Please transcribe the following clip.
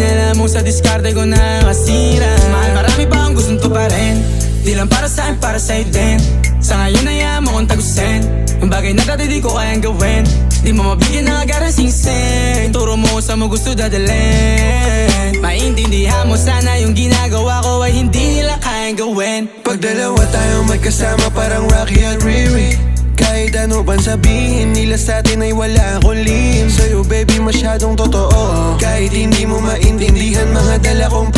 alam mo sa diskarte ko nakasira. Mahal, marami pa akong gustong tuparin, di lang para sa'kin, para sa'yo din. Sa ngayon hayaan mo kong tagusin ang bagay na dati di ko kayang gawin. Di mo mabigyan ng agarang singsing, turo mo kung saan mo gusto dadalhin. Maintindihan mo sana yung ginagawa ko ay hindi nila kayang gawin. Pag dalawa tayong magkasama parang Rocky at Riri, kahit ano bang sabihin nila sa'tin ay wala akong lihim. Sa'yo baby masyadong totoo, kahit hindi mo maintindihan mga dala kong